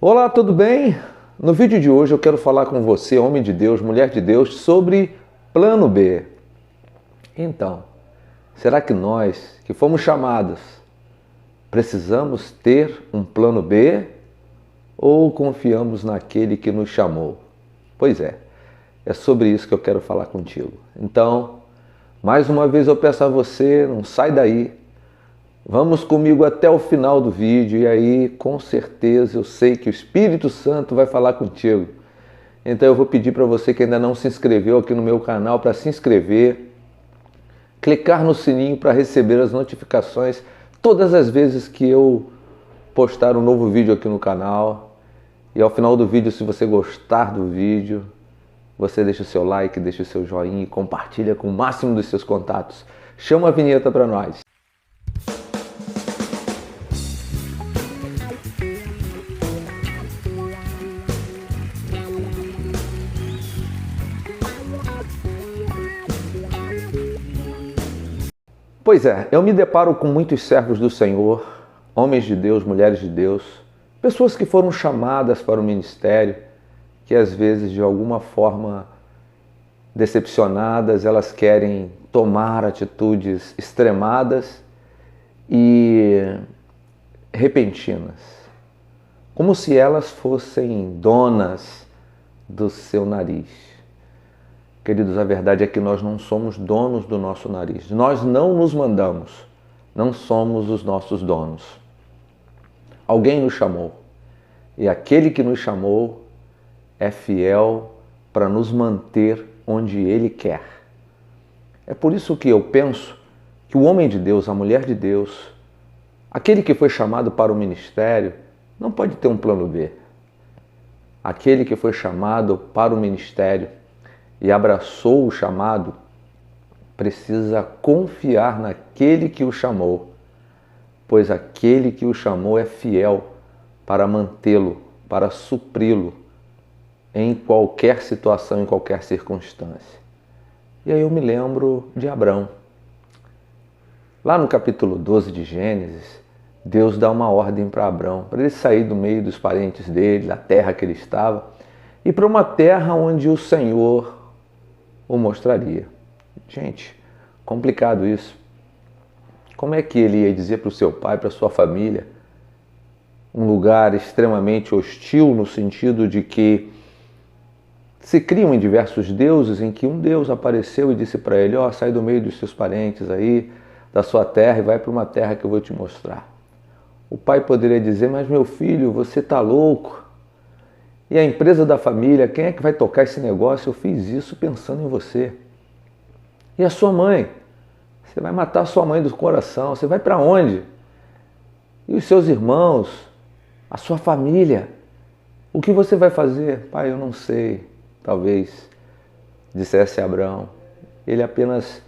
Olá, tudo bem? No vídeo de hoje eu quero falar com você, homem de Deus, mulher de Deus, sobre plano B. Então, será que nós, que fomos chamados, precisamos ter um plano B ou confiamos naquele que nos chamou? Pois é sobre isso que eu quero falar contigo. Então, mais uma vez eu peço a você, não sai daí. Vamos comigo até o final do vídeo e aí, com certeza, eu sei que o Espírito Santo vai falar contigo. Então eu vou pedir para você que ainda não se inscreveu aqui no meu canal, para se inscrever, clicar no sininho para receber as notificações todas as vezes que eu postar um novo vídeo aqui no canal. E ao final do vídeo, se você gostar do vídeo, você deixa o seu like, deixa o seu joinha e compartilha com o máximo dos seus contatos. Chama a vinheta para nós. Pois é, eu me deparo com muitos servos do Senhor, homens de Deus, mulheres de Deus, pessoas que foram chamadas para o ministério, que às vezes de alguma forma decepcionadas, elas querem tomar atitudes extremadas e repentinas, como se elas fossem donas do seu nariz. Queridos, a verdade é que nós não somos donos do nosso nariz. Nós não nos mandamos, não somos os nossos donos. Alguém nos chamou e aquele que nos chamou é fiel para nos manter onde Ele quer. É por isso que eu penso que o homem de Deus, a mulher de Deus, aquele que foi chamado para o ministério, não pode ter um plano B. Aquele que foi chamado para o ministério e abraçou o chamado, precisa confiar naquele que o chamou, pois aquele que o chamou é fiel para mantê-lo, para supri-lo em qualquer situação, em qualquer circunstância. E aí eu me lembro de Abrão. Lá no capítulo 12 de Gênesis, Deus dá uma ordem para Abrão, para ele sair do meio dos parentes dele, da terra que ele estava, e para uma terra onde o Senhor o mostraria. Gente, complicado isso. Como é que ele ia dizer para o seu pai, para a sua família, um lugar extremamente hostil no sentido de que se criam em diversos deuses, em que um Deus apareceu e disse para ele, sai do meio dos seus parentes aí, da sua terra e vai para uma terra que eu vou te mostrar. O pai poderia dizer, mas meu filho, você está louco? E a empresa da família, quem é que vai tocar esse negócio? Eu fiz isso pensando em você. E a sua mãe? Você vai matar a sua mãe do coração. Você vai para onde? E os seus irmãos? A sua família? O que você vai fazer? Pai, eu não sei. Talvez dissesse Abrão. Ele apenas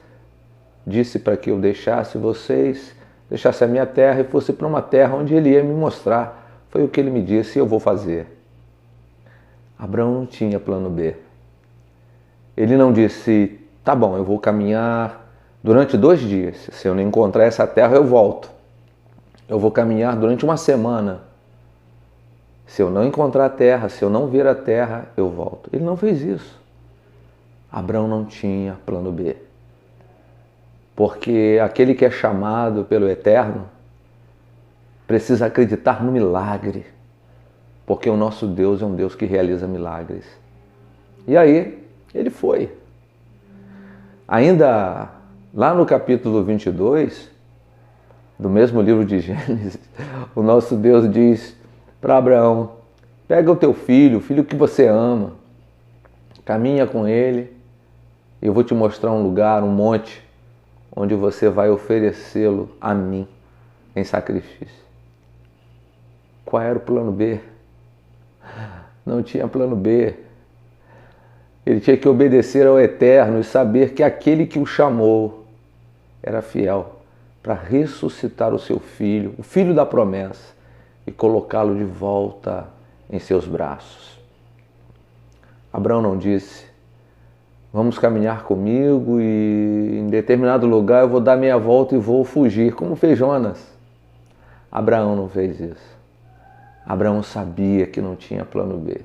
disse para que eu deixasse vocês, deixasse a minha terra e fosse para uma terra onde ele ia me mostrar. Foi o que ele me disse e eu vou fazer. Abrão não tinha plano B. Ele não disse, tá bom, eu vou caminhar durante 2 dias. Se eu não encontrar essa terra, eu volto. Eu vou caminhar durante uma semana. Se eu não encontrar a terra, se eu não ver a terra, eu volto. Ele não fez isso. Abrão não tinha plano B. Porque aquele que é chamado pelo Eterno precisa acreditar no milagre. Porque o nosso Deus é um Deus que realiza milagres. E aí, ele foi. Ainda lá no capítulo 22, do mesmo livro de Gênesis, o nosso Deus diz para Abraão, pega o teu filho, o filho que você ama, caminha com ele, e eu vou te mostrar um lugar, um monte, onde você vai oferecê-lo a mim em sacrifício. Qual era o plano B? Não tinha plano B. Ele tinha que obedecer ao Eterno e saber que aquele que o chamou era fiel para ressuscitar o seu filho, o filho da promessa, e colocá-lo de volta em seus braços. Abraão não disse, vamos caminhar comigo e em determinado lugar eu vou dar meia volta e vou fugir, como fez Jonas. Abraão não fez isso. Abraão sabia que não tinha plano B.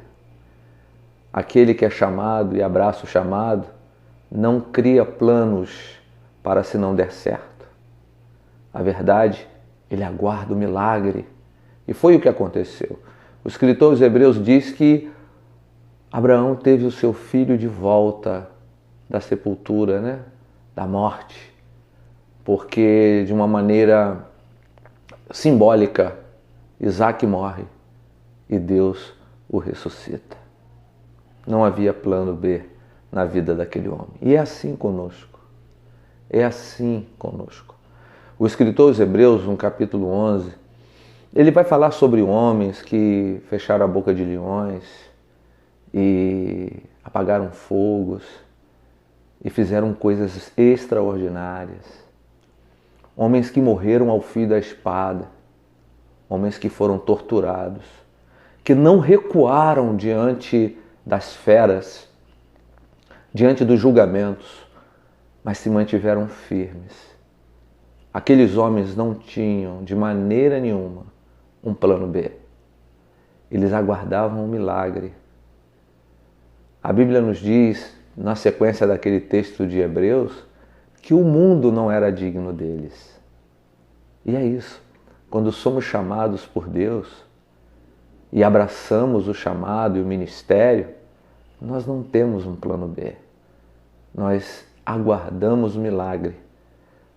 Aquele que é chamado e abraça o chamado não cria planos para se não der certo. A verdade, ele aguarda o milagre. E foi o que aconteceu. O escritor aos Hebreus diz que Abraão teve o seu filho de volta da sepultura, né? Da morte, porque de uma maneira simbólica, Isaac morre e Deus o ressuscita. Não havia plano B na vida daquele homem. E é assim conosco. É assim conosco. O escritor aos Hebreus, no capítulo 11, ele vai falar sobre homens que fecharam a boca de leões e apagaram fogos e fizeram coisas extraordinárias. Homens que morreram ao fio da espada, homens que foram torturados, que não recuaram diante das feras, diante dos julgamentos, mas se mantiveram firmes. Aqueles homens não tinham, de maneira nenhuma, um plano B. Eles aguardavam um milagre. A Bíblia nos diz, na sequência daquele texto de Hebreus, que o mundo não era digno deles. E é isso. Quando somos chamados por Deus e abraçamos o chamado e o ministério, nós não temos um plano B. Nós aguardamos o milagre,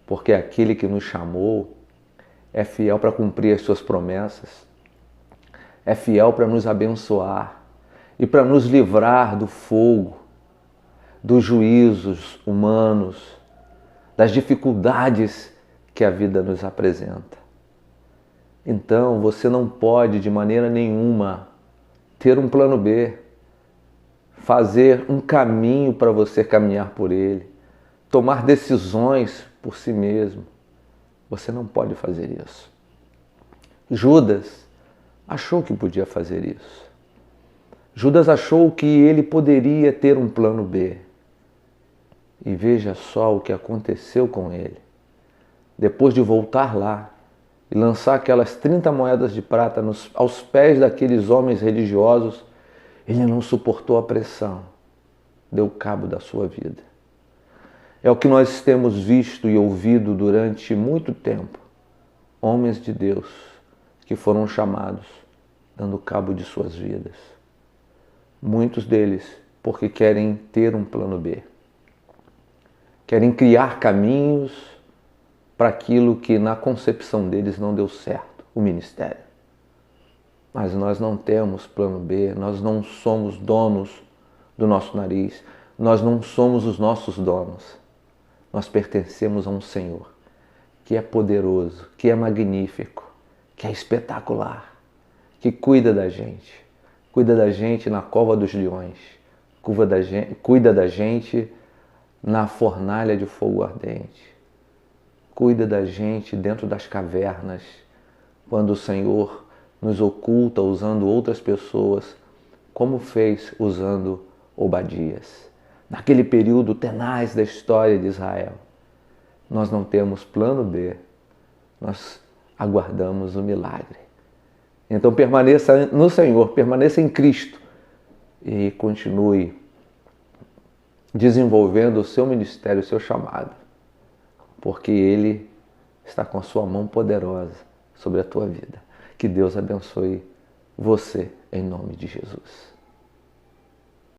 porque aquele que nos chamou é fiel para cumprir as suas promessas, é fiel para nos abençoar e para nos livrar do fogo, dos juízos humanos, das dificuldades que a vida nos apresenta. Então, você não pode de maneira nenhuma ter um plano B, fazer um caminho para você caminhar por ele, tomar decisões por si mesmo. Você não pode fazer isso. Judas achou que podia fazer isso. Judas achou que ele poderia ter um plano B. E veja só o que aconteceu com ele. Depois de voltar lá e lançar aquelas 30 moedas de prata aos pés daqueles homens religiosos, ele não suportou a pressão, deu cabo da sua vida. É o que nós temos visto e ouvido durante muito tempo. Homens de Deus que foram chamados, dando cabo de suas vidas. Muitos deles porque querem ter um plano B. Querem criar caminhos para aquilo que na concepção deles não deu certo, o ministério. Mas nós não temos plano B, nós não somos donos do nosso nariz, nós não somos os nossos donos. Nós pertencemos a um Senhor que é poderoso, que é magnífico, que é espetacular, que cuida da gente na cova dos leões, cuida da gente na fornalha de fogo ardente, cuida da gente dentro das cavernas, quando o Senhor nos oculta usando outras pessoas, como fez usando Obadias. Naquele período tenaz da história de Israel, nós não temos plano B, nós aguardamos o milagre. Então permaneça no Senhor, permaneça em Cristo e continue desenvolvendo o seu ministério, o seu chamado, porque Ele está com a sua mão poderosa sobre a tua vida. Que Deus abençoe você em nome de Jesus.